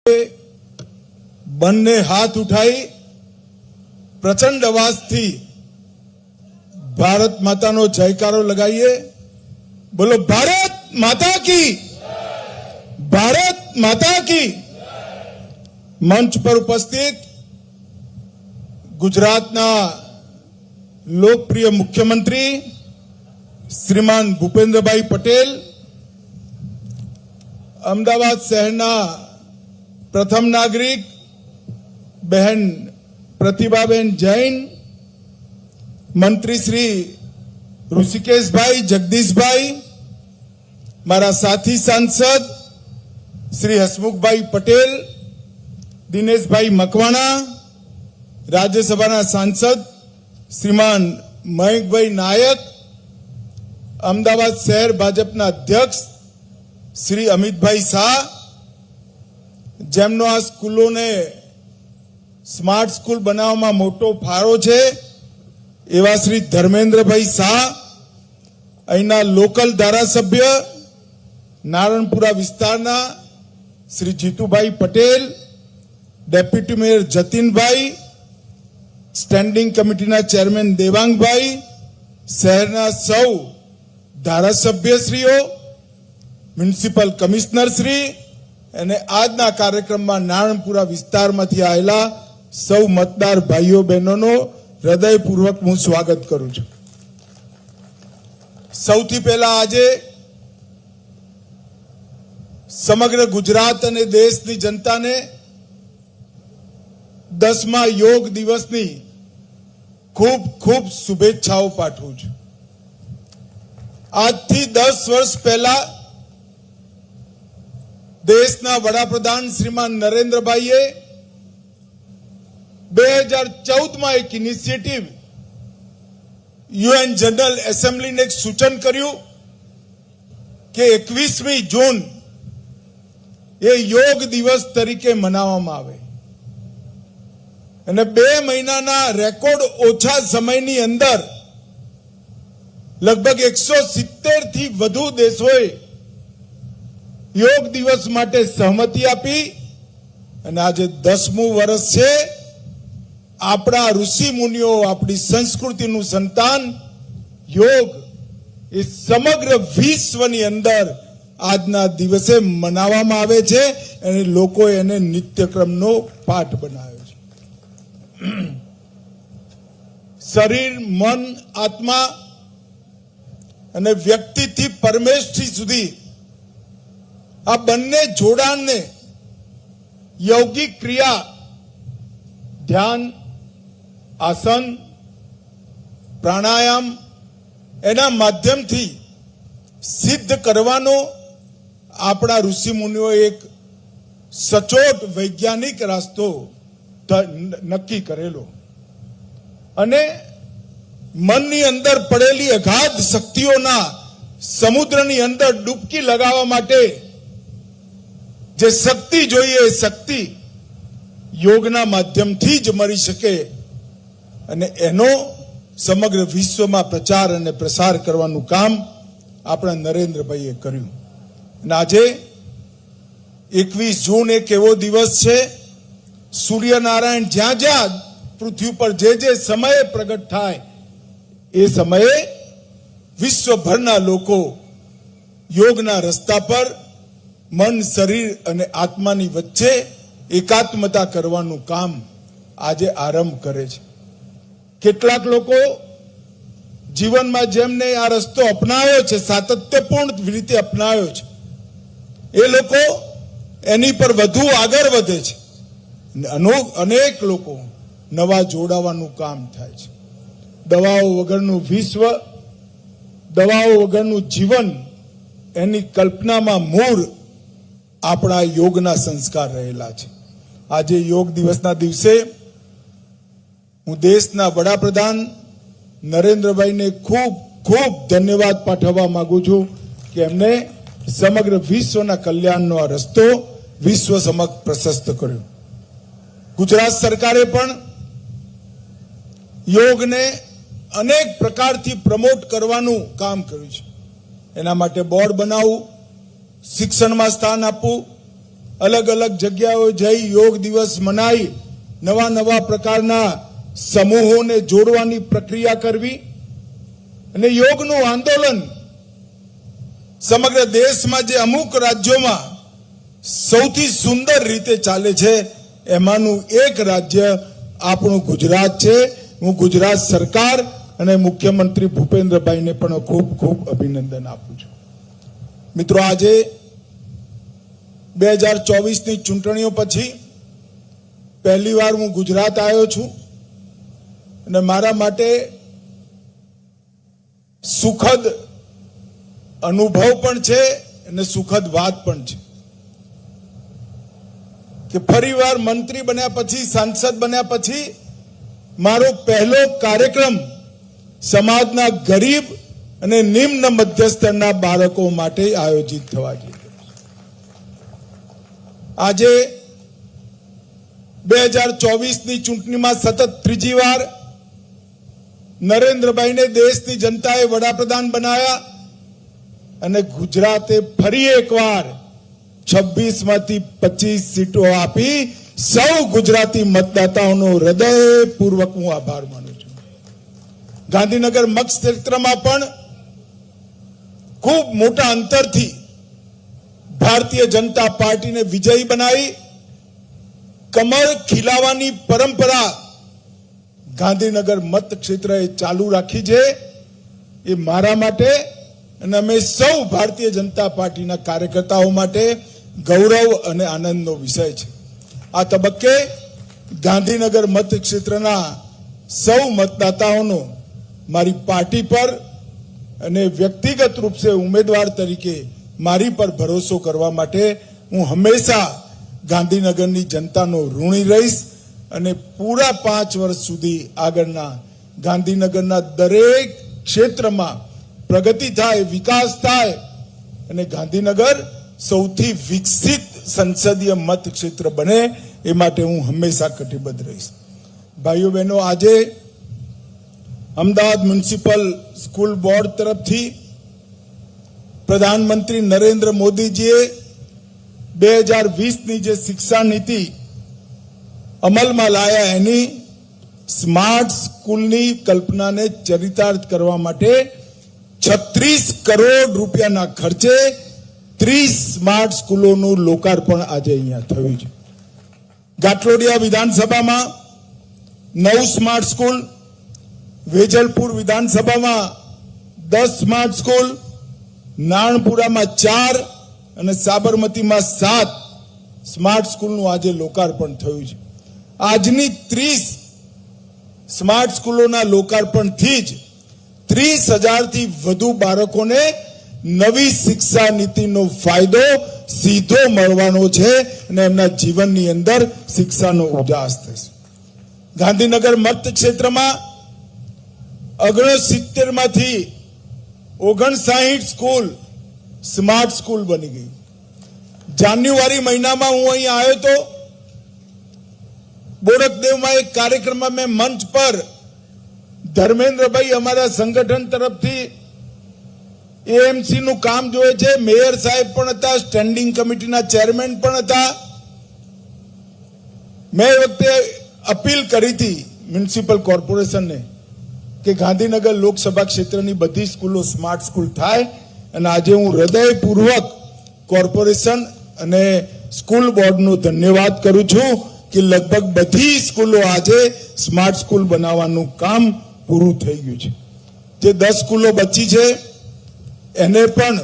બંને હાથ ઉઠાઈ પ્રચંડ અવાજથી ભારત માતાનો જયકારો લગાવીએ। બોલો ભારત માતા કી, ભારત માતા કી। મંચ પર ઉપસ્થિત ગુજરાતના લોકપ્રિય મુખ્યમંત્રી શ્રીમાન ભૂપેન્દ્રભાઈ પટેલ, અમદાવાદ શહેરના પ્રથમ નાગરિક બહેન પ્રતિભાબેન જૈન, મંત્રી શ્રી ઋષિકેશભાઈ જગદીશભાઈ, મારા સાથી સાંસદ શ્રી હસમુખભાઈ પટેલ, દિનેશભાઈ મકવાણા, રાજ્યસભાના સાંસદ શ્રીમાન મયંકભાઈ નાયક, અમદાવાદ શહેર ભાજપના અધ્યક્ષ શ્રી અમિતભાઈ શાહ, જેમનો આ સ્કૂલોને સ્માર્ટ સ્કૂલ બનાવવામાં મોટો ફાળો છે એવા શ્રી ધર્મેન્દ્રભાઈ શાહ, અહીંના લોકલ ધારાસભ્ય નારણપુરા વિસ્તારના શ્રી જીતુભાઈ પટેલ, ડેપ્યુટી મેયર જતીનભાઈ, સ્ટેન્ડિંગ કમિટીના ચેરમેન દેવાંગભાઈ, શહેરના સૌ ધારાસભ્યશ્રીઓ, મ્યુનિસિપલ કમિશનર શ્રી અને આજના કાર્યક્રમમાં નારણપુરા વિસ્તારમાંથી આવેલા સૌ મતદાર ભાઈઓ બહેનોનો હૃદયપૂર્વક હું સ્વાગત કરું છું। સૌથી પહેલા આજે સમગ્ર ગુજરાત અને દેશની જનતાને 10મા યોગ દિવસની ખૂબ ખૂબ શુભેચ્છાઓ પાઠવું છું। આજથી 10 વર્ષ પહેલા દેશના વડાપ્રધાન શ્રીમાન નરેન્દ્રભાઈએ 2014માં એક ઇનિશિયેટિવ યુએન જનરલ એસેમ્બલીને એક સૂચન કર્યું કે 21મી જૂન એ યોગ દિવસ તરીકે મનાવવામાં આવે અને 2 મહિનાના રેકોર્ડ ઓછા સમયની અંદર લગભગ 170 થી વધુ દેશોએ યોગ દિવસ માટે સહમતિ આપી અને આજે 10મું વર્ષ છે। આપણા ઋષિ મુનિઓ, આપણી સંસ્કૃતિનું સંતાન યોગ એ સમગ્ર વિશ્વની અંદર આજના દિવસે મનાવવામાં આવે છે અને લોકો એને નિત્યક્રમનો પાઠ બનાવ્યો છે। શરીર, મન, આત્મા અને વ્યક્તિથી પરમેષ્ઠી સુધી આ બંને જોડાણને યૌગિક ક્રિયા, ધ્યાન, આસન, પ્રાણાયામ એના માધ્યમથી સિદ્ધ કરવાનો આપણા ઋષિ મુનિઓએ એક સચોટ વૈજ્ઞાનિક રસ્તો નક્કી કરેલો અને મનની અંદર પડેલી અગાધ શક્તિઓના સમુદ્રની અંદર ડૂબકી લગાવવા માટે જે શક્તિ જોઈએ એ શક્તિ યોગના માધ્યમથી જ મળી શકે અને એનો સમગ્ર વિશ્વમાં પ્રચાર અને પ્રસાર કરવાનું કામ આપણા નરેન્દ્રભાઈએ કર્યું। અને આજે 21 જૂન એક એવો દિવસ છે, સૂર્યનારાયણ જ્યાં જ્યાં પૃથ્વી પર જે સમયે પ્રગટ થાય એ સમયે વિશ્વભરના લોકો યોગના રસ્તા પર મન, શરીર અને આત્માની વચ્ચે એકાત્મતા કરવાનું કામ આજે આરંભ કરે છે। કેટલાક લોકો જીવનમાં જેમને આ રસ્તો અપનાવ્યો છે, સાતત્યપૂર્ણ રીતે અપનાવ્યો છે, એ લોકો એની પર વધુ આગળ વધે છે। અનેક લોકો નવા જોડાવાનું કામ થાય છે। દવાઓ વગરનું વિશ્વ, દવાઓ વગરનું જીવન એની કલ્પનામાં મૂળ આપણા યોગના સંસ્કાર રહેલા છે। આજે યોગ દિવસના દિવસે હું દેશના વડાપ્રધાન નરેન્દ્રભાઈને ખૂબ ખૂબ ધન્યવાદ પાઠવવા માંગુ છું કે એમને સમગ્ર વિશ્વના કલ્યાણનો આ રસ્તો વિશ્વ સમક્ષ પ્રશસ્ત કર્યો। ગુજરાત સરકારે પણ યોગને અનેક પ્રકારથી પ્રમોટ કરવાનું કામ કર્યું છે। એના માટે બોર્ડ બનાવવું, શિક્ષણમાં સ્થાન આપવું, અલગ અલગ જગ્યાઓ જઈ યોગ દિવસ મનાઈ નવા નવા પ્રકારના સમૂહોને જોડવાની પ્રક્રિયા કરવી અને યોગનું આંદોલન સમગ્ર દેશમાં જે અમુક રાજ્યોમાં સૌથી સુંદર રીતે ચાલે છે એમાંનું એક રાજ્ય આપણું ગુજરાત છે. હું ગુજરાત સરકાર અને મુખ્યમંત્રી ભૂપેન્દ્રભાઈને પણ ખૂબ ખૂબ અભિનંદન આપું છું. મિત્રો, આજે 2024ની ચૂંટણીઓ પછી પહેલી વાર હું ગુજરાત આવ્યો છું અને મારા માટે સુખદ અનુભવ પણ છે અને સુખદ વાત પણ છે કે ફરીવાર મંત્રી બન્યા પછી, સાંસદ બન્યા પછી મારો પહેલો કાર્યક્રમ સમાજના ગરીબ અને નિમ્ન મધ્યસ્તરના બાળકો માટે આયોજિત થવા જઈ રહ્યો છે. આજે 2024ની ચૂંટણીમાં સતત ત્રીજી વાર નરેન્દ્રભાઈને દેશની જનતાએ વડાપ્રધાન બનાવ્યા અને ગુજરાતે ફરી એકવાર 26માંથી 25 સીટો આપી સૌ ગુજરાતી મતદાતાઓનો હૃદયપૂર્વક હું આભાર માનું છું. ગાંધીનગર મતક્ષેત્રમાં પણ ખૂબ મોટા અંતરથી ભારતીય જનતા પાર્ટીને વિજયી બનાવી કમળ ખીલાવાની પરંપરા ગાંધીનગર મતક્ષેત્રએ ચાલુ રાખી છે. એ મારા માટે અને અમે સૌ ભારતીય જનતા પાર્ટીના કાર્યકર્તાઓ માટે ગૌરવ અને આનંદનો વિષય છે. આ તબક્કે ગાંધીનગર મતક્ષેત્રના સૌ મતદાતાઓનો મારી પાર્ટી પર અને વ્યક્તિગત રૂપ સે ઉમેદવાર તરીકે મારી પર ભરોસો કરવા માટે હું હંમેશા ગાંધીનગરની જનતાનો ઋણી રહીશ અને પૂરા 5 વર્ષ સુધી આગળના ગાંધીનગરના દરેક ક્ષેત્રમાં પ્રગતિ થાય, વિકાસ થાય અને ગાંધીનગર સૌથી વિકસિત સંસદીય મતક્ષેત્ર બને એ માટે હું હંમેશા કટિબદ્ધ રહીશ. ભાઈઓ બહેનો, આજે અમદાવાદ મ્યુનિસિપલ સ્કૂલ બોર્ડ તરફથી પ્રધાનમંત્રી નરેન્દ્ર મોદીજીએ 2020ની જે શિક્ષા નીતિ અમલમાં લાયા એની સ્માર્ટ સ્કૂલની કલ્પનાને ચરિતાર્થ કરવા માટે 36 કરોડ રૂપિયાના ખર્ચે 30 સ્માર્ટ સ્કૂલોનું લોકાર્પણ આજે અહીંયા થયું છે. ગાટલોડિયા વિધાનસભામાં 9 સ્માર્ટ સ્કૂલ, વેજલપુર વિધાનસભામાં 10 સ્માર્ટ સ્કૂલ, નારણપુરામાં 4 અને સાબરમતીમાં 7 સ્માર્ટ સ્કૂલનું આજે લોકાર્પણ થયું છે. આજની 30 સ્માર્ટ સ્કૂલોના લોકાર્પણથી જ 30,000થી વધુ બાળકોને નવી શિક્ષા નીતિનો ફાયદો સીધો મળવાનો છે અને એમના જીવનની અંદર શિક્ષાનો ઉજાસ થશે. ગાંધીનગર મતક્ષેત્રમાં 69માંથી 59 સ્કૂલ સ્માર્ટ સ્કૂલ બની ગઈ. જાન્યુઆરી મહિનામાં હું અહીં આવ્યો તો બોડકદેવમાં એક કાર્યક્રમમાં મેં મંચ પર ધર્મેન્દ્રભાઈ અમારા સંગઠન તરફથી એએમસી નું કામ જોયે છે, મેયર સાહેબ પણ હતા, સ્ટેન્ડિંગ કમિટીના ચેરમેન પણ હતા. મેં એ વખતે અપીલ કરી હતી મ્યુનિસિપલ કોર્પોરેશનને કે ગાંધીનગર લોકસભા ક્ષેત્રની બધી સ્કૂલો સ્માર્ટ સ્કૂલ થાય અને આજે હું હૃદયપૂર્વક કોર્પોરેશન અને સ્કૂલ બોર્ડનો ધન્યવાદ કરું છું કે લગભગ બધી સ્કૂલો આજે સ્માર્ટ સ્કૂલ બનાવવાનું કામ પૂરું થઈ ગયું છે. જે 10 સ્કૂલો બચી છે એને પણ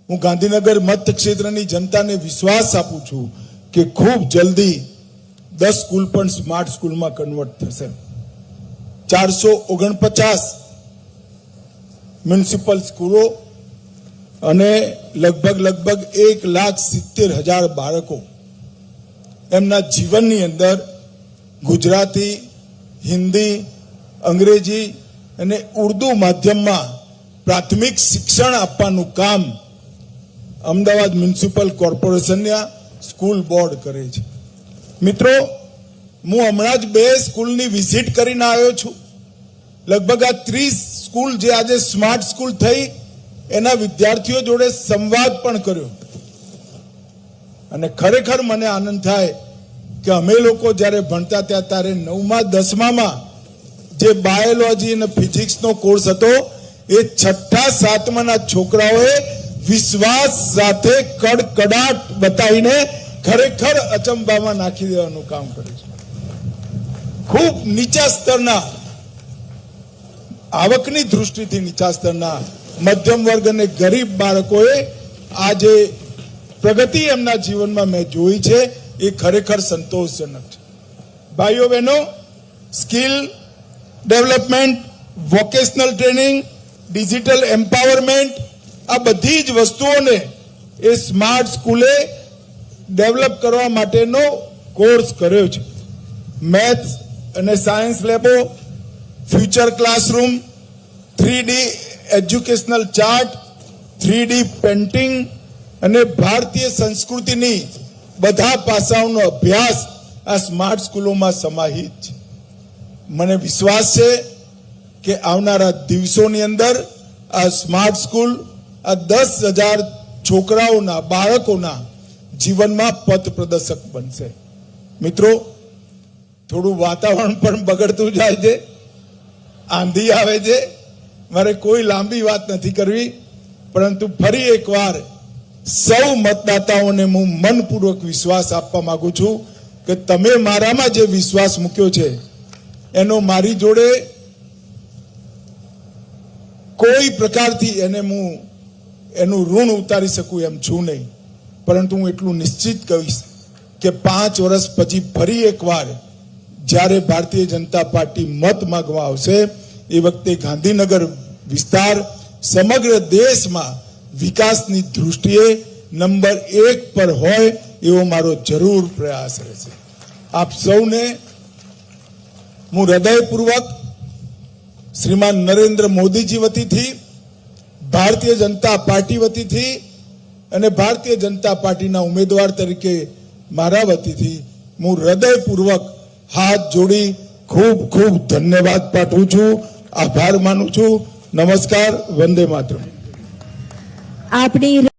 હું ગાંધીનગર મતક્ષેત્રની જનતાને વિશ્વાસ આપું છું કે ખૂબ જલ્દી 10 સ્કૂલ પણ સ્માર્ટ સ્કૂલમાં કન્વર્ટ થશે. 449 મ્યુનિસિપલ સ્કૂલો અને લગભગ 1,70,000 બાળકો એમના જીવનની અંદર ગુજરાતી, હિન્દી, અંગ્રેજી અને ઉર્દુ માધ્યમમાં પ્રાથમિક શિક્ષણ આપવાનું કામ અમદાવાદ મ્યુનિસિપલ કોર્પોરેશનના સ્કૂલ બોર્ડ કરે છે. મિત્રો, હું હમણાં જ 2 સ્કૂલની વિઝિટ કરીને આવ્યો છું. લગભગ આ 30 સ્કૂલ જે આજે સ્માર્ટ સ્કૂલ થઈ એના વિદ્યાર્થીઓ જોડે સંવાદ પણ કર્યો. અને ખરેખર મને આનંદ થાય કે અમે લોકો જ્યારે ભણતા ત્યાં ત્યારે 9મા 10મામાં જે બાયોલોજી અને ફિઝિક્સનો કોર્સ હતો એ 6ઠા 7માના છોકરાઓએ વિશ્વાસ સાથે કડકડાટ બતાવીને ખરેખર અચંબામાં નાખી દેવાનું કામ કર્યું છે. ખૂબ નીચા સ્તરના, આવકની દૃષ્ટિથી નીચા સ્તરના મધ્યમ વર્ગ અને ગરીબ બાળકોએ આ જે પ્રગતિ એમના જીવનમાં મેં જોઈ છે એ ખરેખર સંતોષજનક છે. ભાઈઓ બહેનો, skill development, vocational training, digital empowerment, આ બધી જ વસ્તુઓને એ સ્માર્ટ સ્કૂલે ડેવલપ કરવા માટેનો કોર્સ કર્યો છે. મેથ્સ અને સાયન્સ લેબો, future classroom, 3D educational chart, 3D painting અને ભારતીય સંસ્કૃતિની બધા પાસાઓનો અભ્યાસ આ સ્માર્ટ સ્કૂલોમાં સમાહિત છે. મને વિશ્વાસ છે કે આવનારા દિવસોની અંદર આ સ્માર્ટ સ્કૂલ આ 10,000 છોકરાઓના, બાળકોના જીવનમાં પથ પ્રદર્શક બનશે. મિત્રો, થોડું વાતાવરણ પણ બગડતું જાય છે, આંધી આવે છે. મારે કોઈ લાંબી વાત નથી કરવી, પરંતુ ફરી એકવાર સૌ મતદાતાઓને હું મનપૂર્વક વિશ્વાસ આપવા માંગુ છું કે તમે મારામાં જે વિશ્વાસ મૂક્યો છે એનો મારી જોડે કોઈ પ્રકારથી હું એનું ઋણ ઉતારી શકું એમ છું નહીં. પરંતુ હું એટલું નિશ્ચિત કહીશ કે 5 વર્ષ પછી ફરી એકવાર જ્યારે ભારતીય જનતા પાર્ટી મત માંગવા આવશે એ વખતે ગાંધીનગર વિસ્તાર સમગ્ર દેશમાં વિકાસની દૃષ્ટિએ નંબર 1 પર હોય એવો મારો જરૂર પ્રયાસ રહેશે. આપ સૌને હું હૃદયપૂર્વક શ્રીમાન નરેન્દ્ર મોદીજી વતીથી, ભારતીય જનતા પાર્ટી વતીથી અને ભારતીય જનતા પાર્ટીના ઉમેદવાર તરીકે મારા વતીથી હું હૃદયપૂર્વક હાથ જોડી ખૂબ ખૂબ ધન્યવાદ પાઠવું છું, આભાર માનું છું. નમસ્કાર. વંદે માતરમ. આપણી